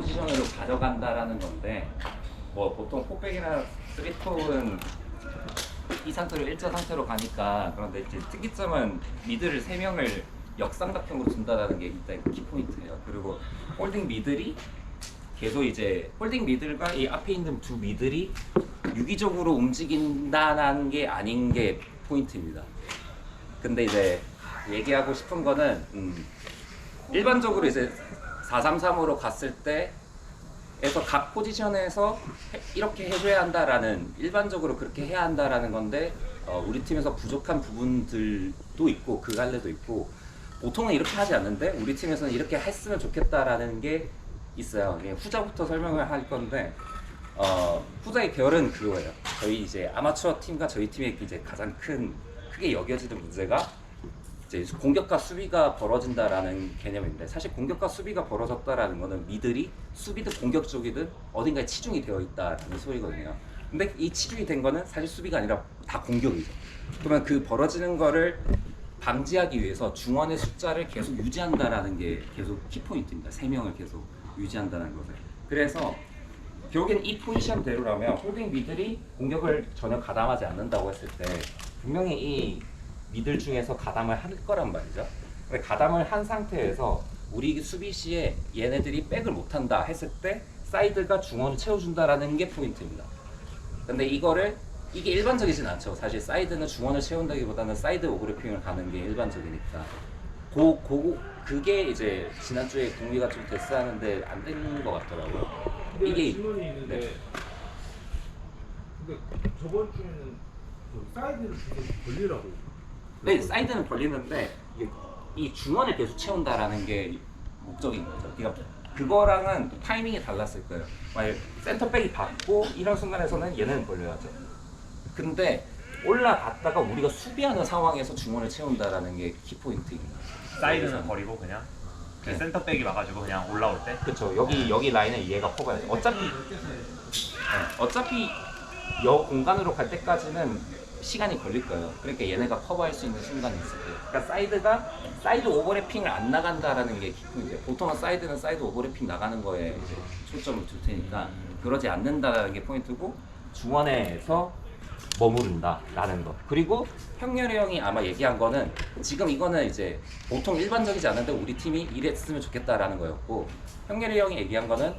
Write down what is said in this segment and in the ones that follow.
포지션으로 가져간다라는 건데 뭐 보통 포백이나 쓰리톱은 이 상태로 일자 상태로 가니까 그런데 이제 특이점은 미드를 3명을 역삼각형으로 둔다라는 게 일단 키포인트예요. 그리고 홀딩 미들이 계속 이제 홀딩 미들과 이 앞에 있는 두 미들이 유기적으로 움직인다는 게 아닌 게 포인트입니다. 근데 이제 얘기하고 싶은 거는 일반적으로 이제 4-3-3으로 갔을 때에서 각 포지션에서 이렇게 해줘야 한다라는 일반적으로 그렇게 해야 한다라는 건데 우리 팀에서 부족한 부분들도 있고 그 갈래도 있고 보통은 이렇게 하지 않는데 우리 팀에서는 이렇게 했으면 좋겠다라는 게 있어요. 후자부터 설명을 할 건데 후자의 결은 그거예요. 저희 이제 아마추어 팀과 저희 팀의 이제 가장 크게 여겨지는 문제가 이제 공격과 수비가 벌어진다라는 개념인데 사실 공격과 수비가 벌어졌다라는 거는 미들이 수비든 공격 쪽이든 어딘가에 치중이 되어 있다라는 소리거든요. 근데 이 치중이 된 거는 사실 수비가 아니라 다 공격이죠. 그러면 그 벌어지는 거를 방지하기 위해서 중원의 숫자를 계속 유지한다라는 게 계속 키포인트입니다. 3명을 계속 유지한다는 거죠. 그래서 결국엔 이 포지션대로라면 홀딩 미들이 공격을 전혀 가담하지 않는다고 했을 때 분명히 이 미들 중에서 가담을 할 거란 말이죠. 근데 가담을 한 상태에서 우리 수비 시에 얘네들이 백을 못한다 했을 때 사이드가 중원을 채워준다라는 게 포인트입니다. 근데 이게 일반적이진 않죠. 사실 사이드는 중원을 채운다기보다는 사이드 오버래핑을 가는 게 일반적이니까. 그게 이제 지난주에 공유가 좀 됐어 하는데 안 된 것 같더라고요. 이게 질문이 있는데 네. 근데 저번 주에는 사이드를 계속 벌리라고. 네, 사이드는 벌리는데 이 중원을 계속 채운다라는 게 목적인 거죠. 그러니까 그거랑은 또 타이밍이 달랐을 거예요. 만약 센터백이 받고 이런 순간에서는 얘는 벌려야죠. 근데 올라갔다가 우리가 수비하는 상황에서 중원을 채운다라는 게 키포인트입니다. 사이드는 버리고 그냥 네. 센터백이 와가지고 그냥 올라올 때. 그쵸. 여기 라인에 얘가 커버해야 돼. 어차피 여 공간으로 갈 때까지는 시간이 걸릴 거예요. 그러니까 얘네가 커버할 수 있는 순간이 있을 거예요. 그러니까 사이드 오버래핑을 안 나간다라는 게 키포인트예요. 보통은 사이드는 사이드 오버래핑 나가는 거에 이제 초점을 둘 테니까 그러지 않는다라는 게 포인트고 중원에서 머무른다라는 것. 그리고 형렬이 형이 아마 얘기한 거는 지금 이거는 이제 보통 일반적이지 않은데 우리 팀이 이랬으면 좋겠다라는 거였고 형렬이 형이 얘기한 거는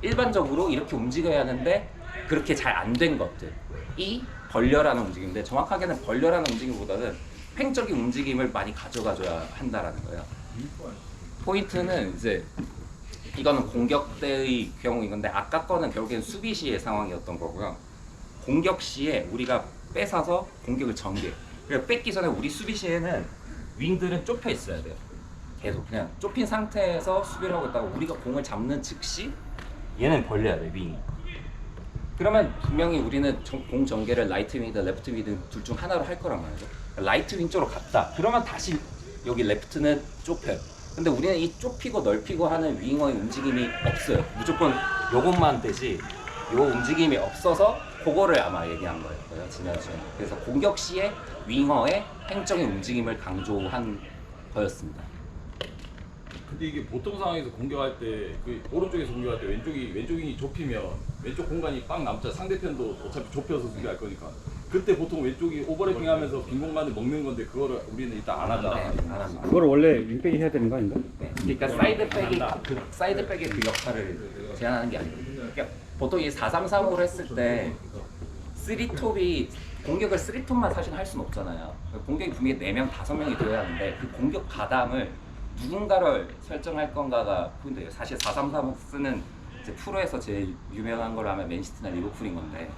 일반적으로 이렇게 움직여야 하는데 그렇게 잘 안 된 것들이 벌려라는 움직임인데 정확하게는 벌려라는 움직임보다는 팽적인 움직임을 많이 가져가줘야 한다라는 거예요. 포인트는 이제 이거는 공격 때의 경우인 건데 아까 거는 결국엔 수비 시의 상황이었던 거고요. 공격 시에 우리가 뺏어서 공격을 전개. 그러니까 뺏기 전에 우리 수비 시에는 윙들은 좁혀 있어야 돼요. 계속 그냥 좁힌 상태에서 수비를 하고 있다가 우리가 공을 잡는 즉시 얘는 벌려야 돼, 윙이. 그러면 분명히 우리는 공 전개를 라이트 윙이든 레프트 윙이든 둘 중 하나로 할 거란 말이죠. 라이트 윙 쪽으로 갔다. 그러면 다시 여기 레프트는 좁혀요. 근데 우리는 이 좁히고 넓히고 하는 윙어의 움직임이 없어요. 무조건 요것만 되지 요 움직임이 없어서 그거를 아마 얘기한 거였고요, 지난주에. 그래서 공격 시에 윙어의 팽적인 움직임을 강조한 거였습니다. 근데 이게 보통 상황에서 공격할 때 그 오른쪽에서 공격할 때 왼쪽이 좁히면 왼쪽 공간이 빵 남자 상대편도 어차피 좁혀서 수비할 거니까 그때 보통 왼쪽이 오버래핑 하면서 빈 공간을 먹는 건데 그거를 우리는 일단 안 하잖아. 네, 안 합니다. 그걸 원래 윙백이 해야 되는 거 아닌가? 네, 그러니까 사이드백의 그 역할을 제한하는 게 아니고 그러니까 보통 이 4-3-3으로 했을 때 3톱이 공격을 3톱만 사실 할 수는 없잖아요. 공격이 분명히 4명, 5명이 되어야 하는데 그 공격 가담을 누군가를 설정할 건가가 포인트예요. 사실 4-3-3 쓰는 이제 프로에서 제일 유명한 걸로 하면 맨시티나 리버풀인 건데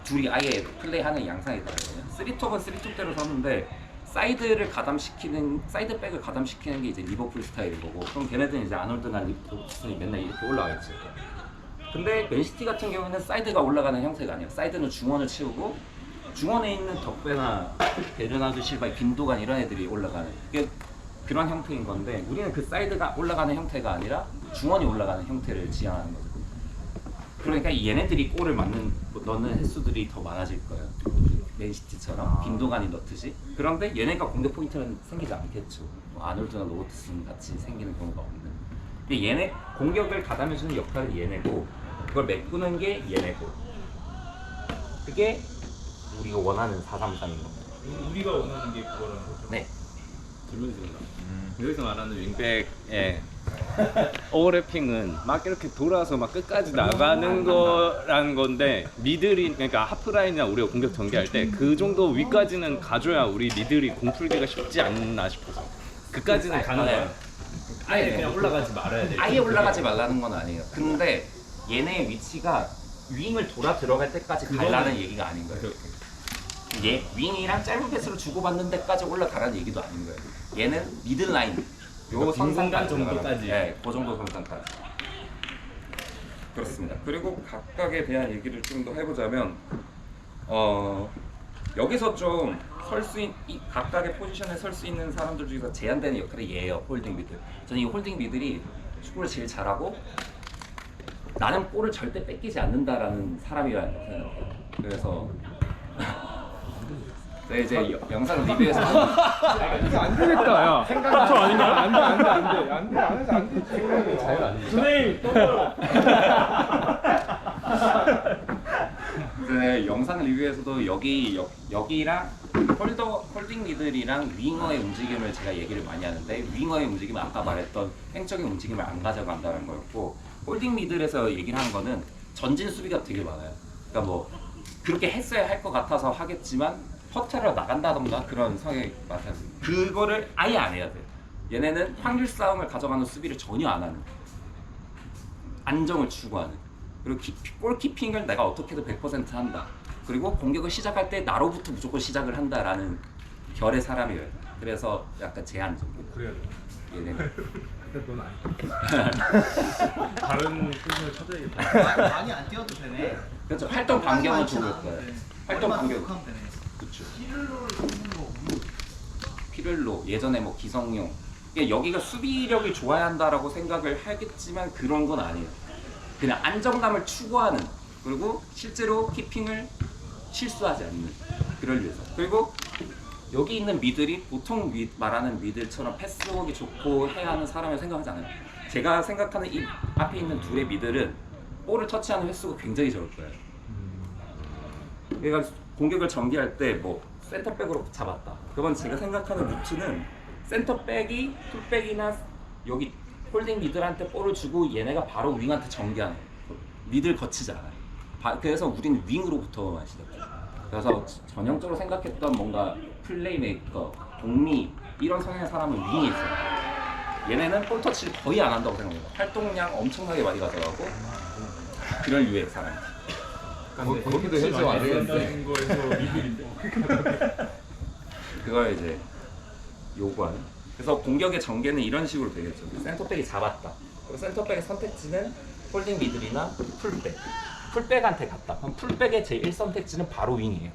둘이 아예 플레이하는 양상이 다르거든요. 3톱은 3톱대로 섰는데 사이드백을 가담시키는 게 이제 리버풀 스타일인 거고 그럼 걔네들은 이제 아놀드나 로버트슨이 맨날 이렇게 올라가겠지. 근데 맨시티 같은 경우에는 사이드가 올라가는 형태가 아니에요. 사이드는 중원을 채우고 중원에 있는 덕배나 베르나르도 실바의 빈도간 이런 애들이 올라가는 그런 형태인 건데 우리는 그 사이드가 올라가는 형태가 아니라 중원이 올라가는 형태를 지향하는 거죠. 그러니까 얘네들이 골을 넣는 횟수들이 더 많아질 거예요. 맨시티처럼 빈도간이 넣듯이. 그런데 얘네가 공격 포인트는 생기지 않겠죠. 뭐 아놀드나 로버트슨 같이 생기는 경우가 없는. 근데 얘네 공격을 가담해주는 역할은 얘네고 그걸 메꾸는 게 얘네고 그게 우리가 원하는 433인 겁니다. 우리가 원하는 게 그거라는 거죠. 네. 질문 있습니다. 여기서 말하는 윙백의 오버래핑은 막 이렇게 돌아서 막 끝까지 나가는 거라는 건데 미들이 그러니까 하프라인이나 우리가 공격 전개할 때 그 정도 위까지는 가줘야 우리 리들이 공 풀기가 쉽지 않나 싶어서 그까지는 가는 거야. 아예 그냥 올라가지 말아야 돼. 아예 올라가지 말라는 건 아니에요. 근데 얘네의 위치가 윙을 돌아 들어갈 때까지 가려는 얘기가 아닌 거예요. 얘 윙이랑 짧은 패스로 주고받는 데까지 올라가라는 얘기도 아닌 거예요. 얘는 미들라인 요 빈공간 정도까지. 네, 그 정도 선상까지. 그렇습니다. 그리고 각각에 대한 얘기를 좀 더 해보자면 여기서 좀 설 수 각각의 포지션에 설 수 있는 사람들 중에서 제한되는 역할이 얘예요. 홀딩 미들. 저는 이 홀딩 미들이 축구를 제일 잘하고 나는 볼을 절대 뺏기지 않는다라는 사람이라 생각해요. 그래서 네, 이제 영상 리뷰에서 안 되겠다, 야. 생각이 아닌가? 안 돼. 생각이 자유 안 돼. 선생님, 네, 영상 리뷰에서도 여기랑 홀딩 미들이랑 윙어의 움직임을 제가 얘기를 많이 하는데 윙어의 움직임은 아까 말했던 횡적인 움직임을 안 가져간다는 거였고 홀딩 미들에서 얘기를 하는 거는 전진 수비가 되게 많아요. 그러니까 뭐 그렇게 했어야 할 것 같아서 하겠지만 퍼트로 나간다던가 그런 성향이 많아요. 그거를 아예 안 해야 돼요. 얘네는 확률 싸움을 가져가는 수비를 전혀 안 하는 안정을 추구하는 그리고 골키핑을 내가 어떻게든 100% 한다. 그리고 공격을 시작할 때 나로부터 무조건 시작을 한다라는 결의 사람이에요. 그래서 약간 제한적이고 그래야 돼. 얘네는 근데 넌 아니야. 다른 포지션을 찾아야겠다. 많이 안 뛰어도 되네. 그렇죠. 활동 반경은 좋을 거예요. 활동 반경. 하면 되네. 그렇죠. 피를로를 쓰는 거. 피를로 예전에 뭐 기성용 이게 여기가 수비력이 좋아야 한다라고 생각을 하겠지만 그런 건 아니에요. 그냥 안정감을 추구하는 그리고 실제로 키핑을 실수하지 않는 그걸 위해서. 그리고 여기 있는 미들이 보통 말하는 미들처럼 패스워크가 좋고 해야 하는 사람을 생각하지 않아요. 제가 생각하는 이 앞에 있는 둘의 미들은 볼을 터치하는 횟수가 굉장히 적을 거예요. 그러니까 공격을 전개할 때 뭐 센터백으로 잡았다. 그건 제가 생각하는 루트는 센터백이 풀백이나 여기 홀딩 미들한테 볼을 주고 얘네가 바로 윙한테 전개하는 미들 거치지 않아요. 그래서 우리는 윙으로부터만 시작해요. 그래서 전형적으로 생각했던 뭔가 플레이메이커, 공미 이런 성향의 사람은 윙에 있어요. 얘네는 볼 터치를 거의 안 한다고 생각해요. 활동량 엄청나게 많이 가져가고 그럴 유의 사람이지. 거기도 해서 안 된다는 거에서 미들인데. 그걸 이제 요구하는. 그래서 공격의 전개는 이런 식으로 되겠죠. 센터백이 잡았다. 그리고 센터백의 선택지는 홀딩 미들이나 풀백. 풀백한테 갔다. 그럼 풀백의 제1선택지는 바로 윙이에요.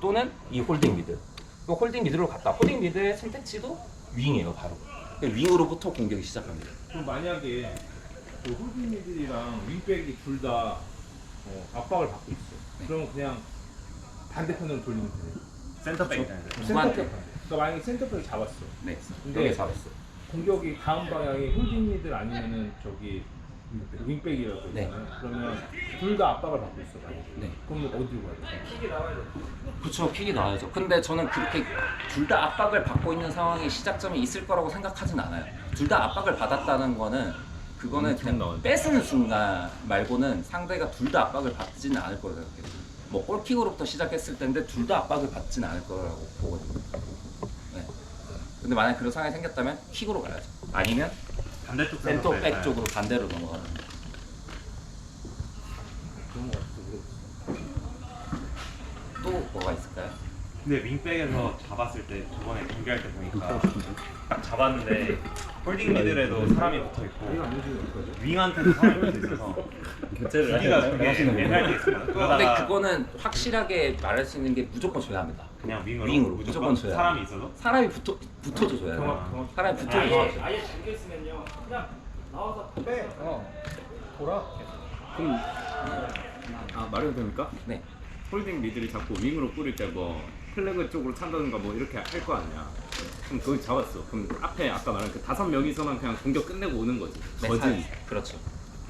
또는 이 홀딩 미들. 그 홀딩 미들로 갔다. 홀딩 미들의 선택지도 윙이에요, 바로. 윙으로부터 공격이 시작합니다. 그럼 만약에 그 홀딩 미들이랑 윙백이 둘 다 압박을 받고 있어. 그러면 그냥 반대편으로 돌리면 돼. 센터백이잖아요. 누구한테? 그러니까 만약에 센터백을 잡았어. 네. 근데 여기 잡았어. 공격이 다음 방향이 홀딩 미들 아니면은 저기 윙백이라고 네. 있잖아요. 그러면 둘 다 압박을 받고 있어. 만약에. 네. 그러면 어디로 가야 돼? 그쵸, 픽이 나와야죠. 근데 저는 그렇게 둘 다 압박을 받고 있는 상황이 시작점이 있을 거라고 생각하진 않아요. 둘 다 압박을 받았다는 거는 그거는 그냥 뺏는 순간 말고는 상대가 둘 다 압박을 받지는 않을 거라고 생각해요. 뭐 골킥으로부터 시작했을 텐데 둘 다 압박을 받지는 않을 거라고 보거든요. 네. 근데 만약 그런 상황이 생겼다면 킥으로 가야죠. 아니면 반대쪽 센터백 쪽으로 반대로 넘어가는 거예요. 그런 거 같아. 또 뭐가 있을까요? 근데 윙백에서 잡았을 때 저번에 경기할 때 보니까 딱 잡았는데 홀딩 미들에도 사람이 붙어 있고 이거 안 해주면 어떡하죠? 윙한테도 사람이 붙어 있어서 교체를 우리가 되게 애매할 때 있어요. 근데 그러다가 그거는 확실하게 말할 수 있는 게 무조건 줘야 합니다. 그냥 윙으로, 윙으로 무조건 줘야 사람이 있어도 사람이 붙어줘 줘야 돼요. 사람이 붙어줘 줘야 돼요. 아예 잠겨 있으면요. 그냥 나와서 빼. 돌아. 그럼 말해도 됩니까? 네. 홀딩 미들이 자꾸 윙으로 뿌릴 때 뭐 플래그 쪽으로 찬다든가 뭐 이렇게 할 거 아니야. 그럼 거기 잡았어. 그럼 앞에 아까 말한 그 5명이서만 그냥 공격 끝내고 오는 거지. 네, 거진. 그렇죠.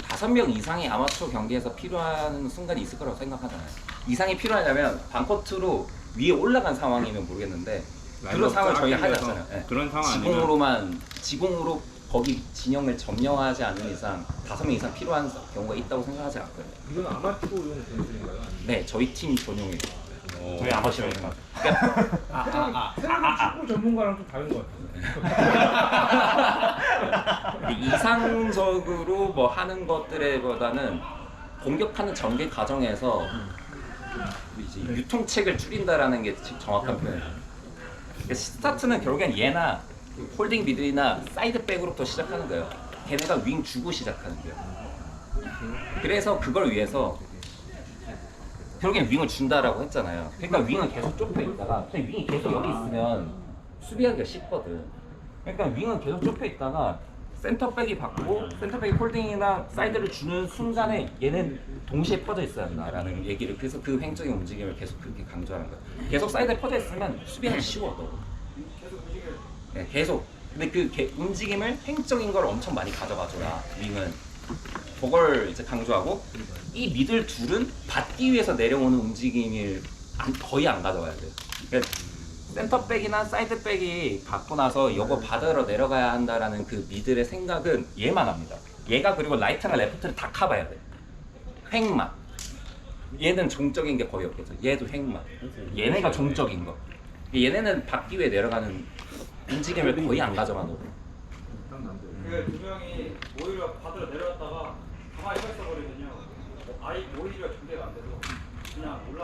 5명 이상이 아마추어 경기에서 필요한 순간이 있을 거라고 생각하잖아요. 이상이 필요하냐면 반코트로 위에 올라간 상황이면 모르겠는데 그런 상황을 저희가 하지 않잖아요. 네. 그런 상황 아니면 지공으로 거기 진영을 점령하지 않는 이상 5명 이상 필요한 경우가 있다고 생각하지 않고요. 이건 아마추어용 전술인가요? 네, 저희 팀 전용이에요. 저희 아마추어니까. 축구 전문가랑 좀 다른 것 같아요. 이상적으로 뭐 하는 것들보다는 공격하는 전개 과정에서 이제 유통책을 줄인다라는 게 정확한 표현이에요. 그러니까 스타트는 결국엔 얘나 홀딩 미들이나 사이드백으로부터 시작하는 거예요. 걔네가 윙 주고 시작하는 거예요. 그래서 그걸 위해서 결국엔 윙을 준다라고 했잖아요. 그러니까 윙은 계속 좁혀 있다가 근데 윙이 계속 여기 있으면 수비하기가 쉽거든. 그러니까 윙은 계속 좁혀 있다가 센터백이 받고 센터백이 홀딩이나 사이드를 주는 순간에 얘는 동시에 퍼져 있어야 한다라는 얘기를 그래서 그 횡적인 움직임을 계속 그렇게 강조하는 거예요. 계속 사이드에 퍼져 있으면 수비하기 쉬워. 네, 계속. 근데 그 움직임을 횡적인 걸 엄청 많이 가져가줘야 윙은 그걸 이제 강조하고 이 미들 둘은 받기 위해서 내려오는 움직임을 거의 안 가져가야 돼요. 그러니까 센터백이나 사이드백이 받고 나서 이거 받으러 내려가야 한다라는 그 미들의 생각은 얘만 합니다. 얘가 그리고 라이트나 레프트를 다 커버해야 돼. 횡만. 얘는 종적인 게 거의 없겠죠. 얘도 횡만. 얘네가 종적인 거. 얘네는 받기 위해 내려가는 움직임을 거의 안 가져가는 거예요. 그 두 명이 오히려 받으러 내려왔다가 가만히 서 있어 버리면요. 아이 오히려